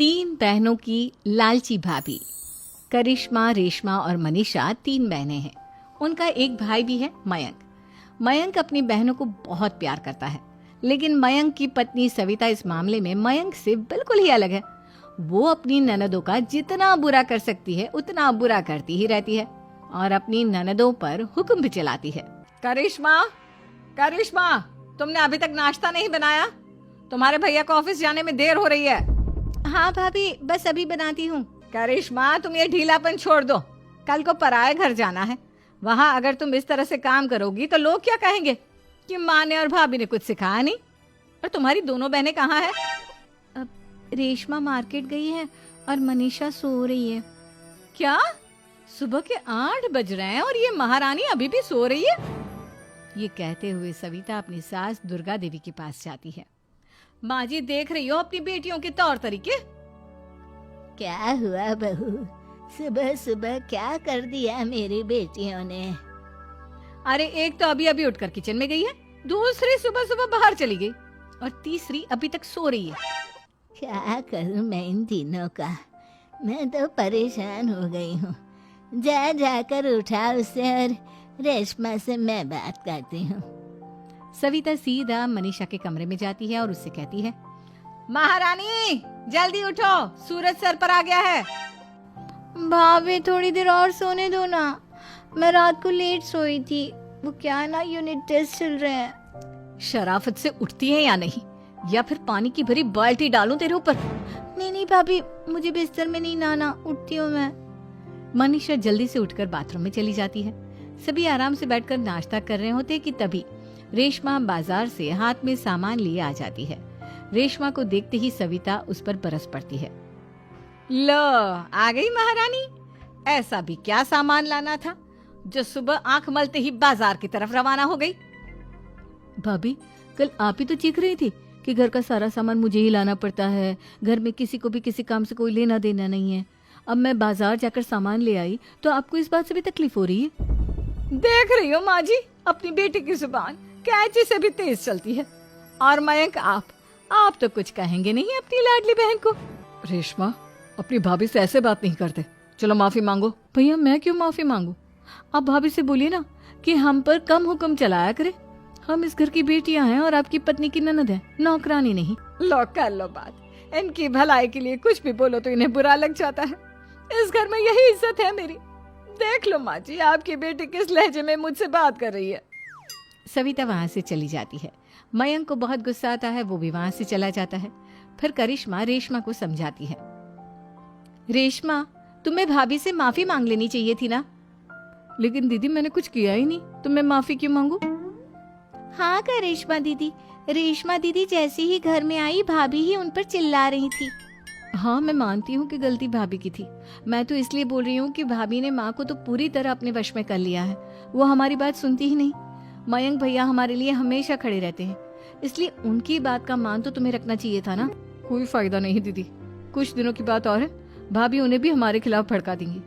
तीन बहनों की लालची भाभी। करिश्मा, रेशमा और मनीषा तीन बहनें हैं। उनका एक भाई भी है, मयंक। मयंक अपनी बहनों को बहुत प्यार करता है, लेकिन मयंक की पत्नी सविता इस मामले में मयंक से बिल्कुल ही अलग है। वो अपनी ननदों का जितना बुरा कर सकती है उतना बुरा करती ही रहती है और अपनी ननदों पर हुक्म भी चलाती है। करिश्मा, करिश्मा, तुमने अभी तक नाश्ता नहीं बनाया? तुम्हारे भैया को ऑफिस जाने में देर हो रही है। हाँ भाभी, बस अभी बनाती हूँ। करिश्मा, तुम ये ढीलापन छोड़ दो। कल को पराये घर जाना है। वहाँ अगर तुम इस तरह से काम करोगी तो लोग क्या कहेंगे कि माँ ने और भाभी ने कुछ सिखाया नहीं। और तुम्हारी दोनों बहनें कहाँ हैं? अब रेशमा मार्केट गई है और मनीषा सो रही है। क्या? सुबह के 8 बज रहे हैं और ये महारानी अभी भी सो रही है? ये कहते हुए सविता अपनी सास दुर्गा देवी के पास जाती है। माँ जी, देख रही हो अपनी बेटियों के तौर तरीके? क्या हुआ बहू, सुबह सुबह क्या कर दिया मेरी बेटियों ने? अरे एक तो अभी अभी उठकर किचन में गई है, दूसरी सुबह सुबह बाहर चली गई और तीसरी अभी तक सो रही है। क्या करूं मैं इन तीनों का, मैं तो परेशान हो गई हूँ। जा जाकर उठा उसे और रेशमा से मैं बात करती हूँ। सविता सीधा मनीषा के कमरे में जाती है और उससे कहती है, महारानी जल्दी उठो, सूरज सर पर आ गया है। भाभी थोड़ी देर और सोने दो ना, मैं रात को लेट सोई थी। वो क्या ना, यूनिट टेस्ट चल रहे हैं। शराफत से उठती है या नहीं, या फिर पानी की भरी बाल्टी डालूं तेरे ऊपर? नहीं नहीं भाभी, मुझे बिस्तर में नहीं नहाना, उठती हूँ मैं। मनीषा जल्दी से उठकर बाथरूम में चली जाती है। सभी आराम से बैठकर नाश्ता कर रहे होते कि तभी रेशमा बाजार से हाथ में सामान लिए आ जाती है। रेशमा को देखते ही सविता उस पर बरस पड़ती है। लो, आ गई महारानी। ऐसा भी क्या सामान लाना था जो सुबह आंख मलते ही बाजार की तरफ रवाना हो गई? भाभी, कल आप ही तो चीख रही थी कि घर का सारा सामान मुझे ही लाना पड़ता है, घर में किसी को भी किसी काम से कोई लेना देना नहीं है। अब मैं बाजार जाकर सामान ले आई तो आपको इस बात से भी तकलीफ हो रही है? देख रही हो माँ जी, अपनी बेटी की जुबान कैंची से भी तेज चलती है। और मयंक, आप तो कुछ कहेंगे नहीं अपनी लाडली बहन को। रेशमा, अपनी भाभी से ऐसे बात नहीं करते। चलो माफी मांगो। भैया, मैं क्यों माफी मांगू? आप भाभी से बोलिए ना कि हम पर कम हुक्म चलाया करे। हम इस घर की बेटियां हैं और आपकी पत्नी की ननद है, नौकरानी नहीं। लो कर लो बात। इनकी भलाई के लिए कुछ भी बोलो तो इन्हें बुरा लग जाता है। इस घर में यही इज्जत है मेरी। देख लो माँ जी, आपकी बेटी किस लहजे में मुझसे बात कर रही है। सविता वहां से चली जाती है। मयंक को बहुत गुस्सा आता है, वो भी वहां से चला जाता है। फिर करिश्मा रेशमा को समझाती है। रेशमा, तुम्हें भाभी से माफी मांग लेनी चाहिए थी ना। लेकिन दीदी, मैंने कुछ किया ही नहीं, तो मैं माफी क्यों मांगू? हाँ करिश्मा दीदी, रेशमा दीदी जैसे ही घर में आई भाभी ही उन पर चिल्ला रही थी। हाँ, मैं मानती हूँ कि गलती भाभी की थी। मैं तो इसलिए बोल रही हूँ कि भाभी ने माँ को तो पूरी तरह अपने वश में कर लिया है। वो हमारी बात सुनती ही नहीं। मयंक भैया हमारे लिए हमेशा खड़े रहते हैं, इसलिए उनकी बात का मान तो तुम्हें रखना चाहिए था ना। कोई फायदा नहीं दीदी, कुछ दिनों की बात और है, भाभी उन्हें भी हमारे खिलाफ भड़का देंगी।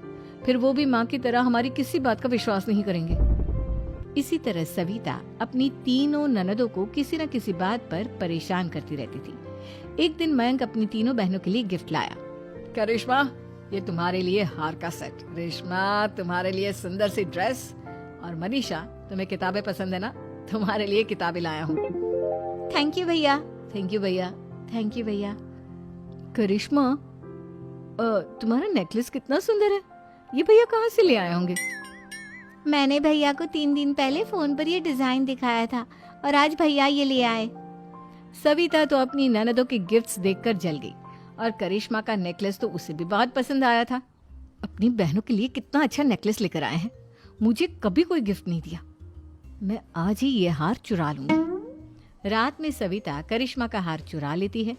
फिर वो भी माँ की तरह हमारी किसी बात का विश्वास नहीं करेंगे। इसी तरह सविता अपनी तीनों ननदों को किसी न किसी बात पर परेशान करती रहती थी। एक दिन मयंक अपनी तीनों बहनों के लिए गिफ्ट लाया। करिश्मा, ये तुम्हारे लिए हार का सेट। रेशमा, तुम्हारे लिए सुंदर सी ड्रेस। और मनीषा, तुम्हें किताबें पसंद है ना, तुम्हारे लिए किताबें लाया हूँ। थैंक यू भैया। थैंक यू भैया। थैंक यू भैया। करिश्मा, तुम्हारा नेकलेस कितना सुंदर है। ये भैया कहाँ से ले आए होंगे? मैंने भैया को 3 दिन पहले फोन पर ये डिजाइन दिखाया था और आज भैया ये ले आए। सविता तो अपनी ननदों के गिफ्ट्स देखकर जल गई और करिश्मा का नेकलेस तो उसे भी बहुत पसंद आया था। अपनी बहनों के लिए कितना अच्छा नेकलेस लेकर आए हैं, मुझे कभी कोई गिफ्ट नहीं दिया। मैं आज ही ये हार चुरा लूंगी। रात में सविता करिश्मा का हार चुरा लेती है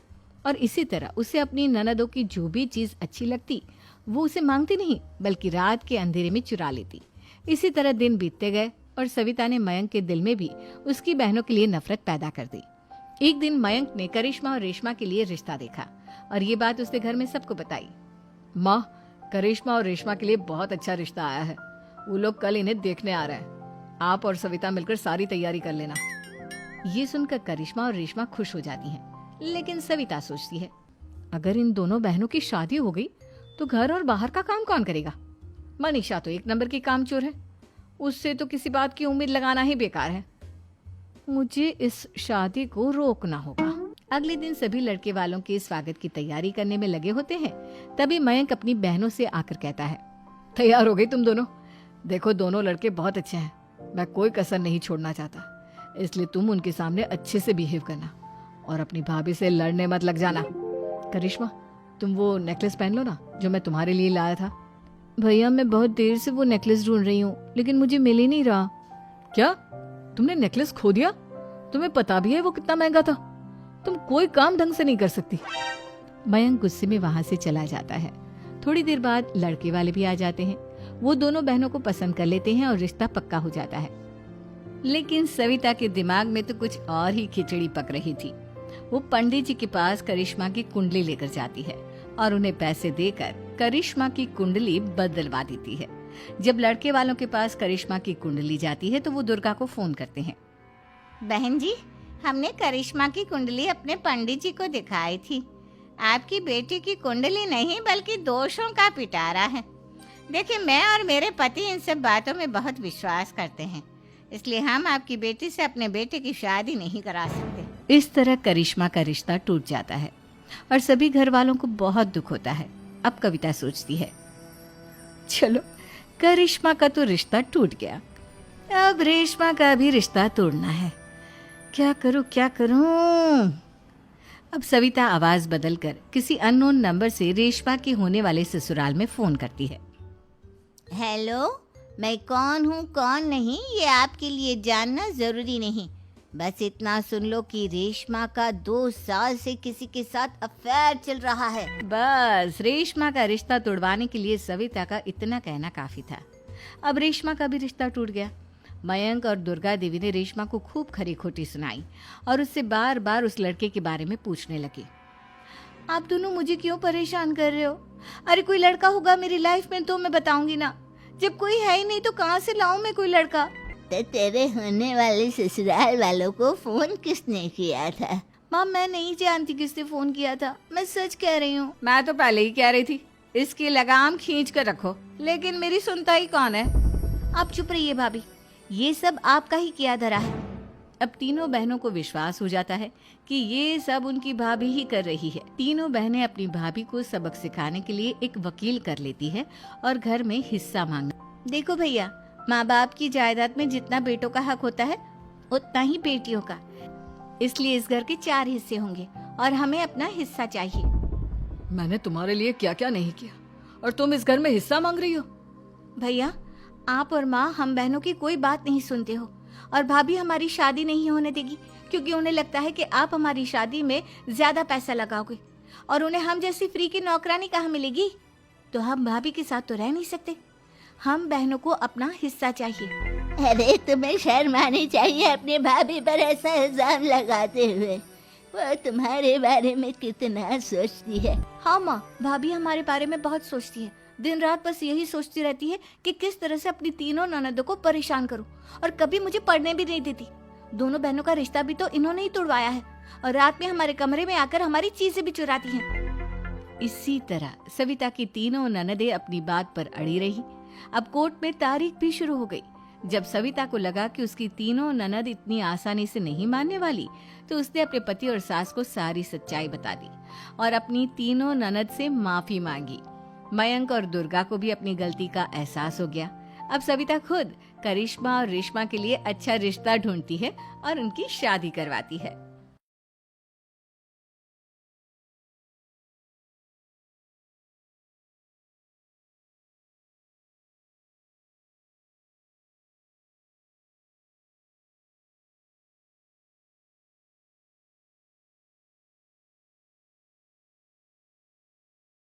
और इसी तरह उसे अपनी ननदों की जो भी चीज अच्छी लगती वो उसे मांगती नहीं, बल्कि रात के अंधेरे में चुरा लेती। इसी तरह दिन बीतते गए और सविता ने मयंक के दिल में भी उसकी बहनों के लिए नफरत पैदा कर दी। एक दिन मयंक ने करिश्मा और रेशमा के लिए रिश्ता देखा और ये बात उसने घर में सबको बताई। माँ, करिश्मा और रेशमा के लिए बहुत अच्छा रिश्ता आया है। वो लोग कल इन्हें देखने आ रहे हैं। आप और सविता मिलकर सारी तैयारी कर लेना। ये सुनकर करिश्मा और रेशमा खुश हो जाती हैं, लेकिन सविता सोचती है, अगर इन दोनों बहनों की शादी हो गई तो घर और बाहर का काम कौन करेगा? मनीषा तो एक नंबर की कामचोर है, उससे तो किसी बात की उम्मीद लगाना ही बेकार है। मुझे इस शादी को रोकना होगा। अगले दिन सभी लड़के वालों के स्वागत की तैयारी करने में लगे होते हैं। तभी मयंक अपनी बहनों से आकर कहता है, तैयार हो गई तुम दोनों? देखो दोनों लड़के बहुत अच्छे हैं, मैं कोई कसर नहीं छोड़ना चाहता, इसलिए तुम उनके सामने अच्छे से बिहेव करना और अपनी भाभी से लड़ने मत लग जाना। करिश्मा, तुम वो नेकलेस पहन लो ना जो मैं तुम्हारे लिए लाया था। भैया मैं बहुत देर से वो नेकलेस ढूंढ रही हूँ, लेकिन मुझे मिल ही नहीं रहा। क्या तुमने नेकलेस खो दिया? तुम्हें पता भी है वो कितना महंगा था? तुम कोई काम ढंग से नहीं कर सकती। मयंक गुस्से में वहां से चला जाता है। थोड़ी देर बाद लड़के वाले भी आ जाते हैं। वो दोनों बहनों को पसंद कर लेते हैं और रिश्ता पक्का हो जाता है। लेकिन सविता के दिमाग में तो कुछ और ही खिचड़ी पक रही थी। वो पंडित जी के पास करिश्मा की कुंडली लेकर जाती है और उन्हें पैसे देकर करिश्मा की कुंडली बदलवा देती है। जब लड़के वालों के पास करिश्मा की कुंडली जाती है तो वो दुर्गा को फोन करते हैं। बहन जी, हमने करिश्मा की कुंडली अपने पंडित जी को दिखाई थी। आपकी बेटी की कुंडली नहीं बल्कि दोषों का पिटारा है। देखिए, मैं और मेरे पति इन सब बातों में बहुत विश्वास करते हैं, इसलिए हम आपकी बेटी से अपने बेटे की शादी नहीं करा सकते। इस तरह करिश्मा का रिश्ता टूट जाता है और सभी घर वालों को बहुत दुख होता है। अब कविता सोचती है, चलो करिश्मा का तो रिश्ता टूट गया, अब रेशमा का भी रिश्ता तोड़ना है। क्या करूं? अब सविता आवाज बदलकर किसी अननोन नंबर से रेशमा के होने वाले ससुराल में फोन करती है। हेलो, मैं कौन हूँ कौन नहीं ये आपके लिए जानना जरूरी नहीं। बस इतना सुन लो कि रेशमा का 2 साल से किसी के साथ अफेयर चल रहा है। बस रेशमा का रिश्ता तोड़वाने के लिए सविता का इतना कहना काफी था। अब रेशमा का भी रिश्ता टूट गया। मयंक और दुर्गा देवी ने रेशमा को खूब खरी खोटी सुनाई और उससे बार बार उस लड़के के बारे में पूछने लगी। आप दोनों मुझे क्यों परेशान कर रहे हो? अरे कोई लड़का होगा मेरी लाइफ में तो मैं बताऊंगी ना, जब कोई है ही नहीं तो कहाँ से लाऊं मैं कोई लड़का? तो तेरे होने वाले ससुराल वालों को फोन किसने किया था? माँ मैं नहीं जानती किसने फोन किया था, मैं सच कह रही हूँ। मैं तो पहले ही कह रही थी इसकी लगाम खींच कर रखो, लेकिन मेरी सुनता ही कौन है। आप चुप रहिए भाभी, ये सब आपका ही किया धरा है। अब तीनों बहनों को विश्वास हो जाता है कि ये सब उनकी भाभी ही कर रही है। तीनों बहनें अपनी भाभी को सबक सिखाने के लिए एक वकील कर लेती है और घर में हिस्सा मांगना। देखो भैया, माँ बाप की जायदाद में जितना बेटों का हक होता है उतना ही बेटियों का, इसलिए इस घर के 4 हिस्से होंगे और हमें अपना हिस्सा चाहिए। मैंने तुम्हारे लिए क्या क्या नहीं किया और तुम इस घर में हिस्सा मांग रही हो? भैया, आप और माँ हम बहनों की कोई बात नहीं सुनते हो और भाभी हमारी शादी नहीं होने देगी क्योंकि उन्हें लगता है कि आप हमारी शादी में ज्यादा पैसा लगाओगे और उन्हें हम जैसी फ्री की नौकरानी कहाँ मिलेगी। तो हम भाभी के साथ तो रह नहीं सकते, हम बहनों को अपना हिस्सा चाहिए। अरे तुम्हें शर्म आनी चाहिए अपने भाभी पर ऐसा इल्जाम लगाते हुए। वो तुम्हारे बारे में कितना सोचती है। हाँ माँ, भाभी हमारे बारे में बहुत सोचती है, दिन रात बस यही सोचती रहती है कि किस तरह से अपनी तीनों ननदों को परेशान करूं और कभी मुझे पढ़ने भी नहीं देती। दोनों बहनों का रिश्ता भी तो इन्होंने ही तोड़वाया है और रात में हमारे कमरे में आकर हमारी चीजें भी चुराती हैं। इसी तरह सविता की तीनों ननदें अपनी बात पर अड़ी रही। अब कोर्ट में तारीख भी शुरू हो गई। जब सविता को लगा कि उसकी तीनों ननद इतनी आसानी से नहीं मानने वाली, तो उसने अपने पति और सास को सारी सच्चाई बता दी और अपनी तीनों ननद से माफी मांगी। मयंक और दुर्गा को भी अपनी गलती का एहसास हो गया। अब सविता खुद करिश्मा और रेशमा के लिए अच्छा रिश्ता ढूंढती है और उनकी शादी करवाती है।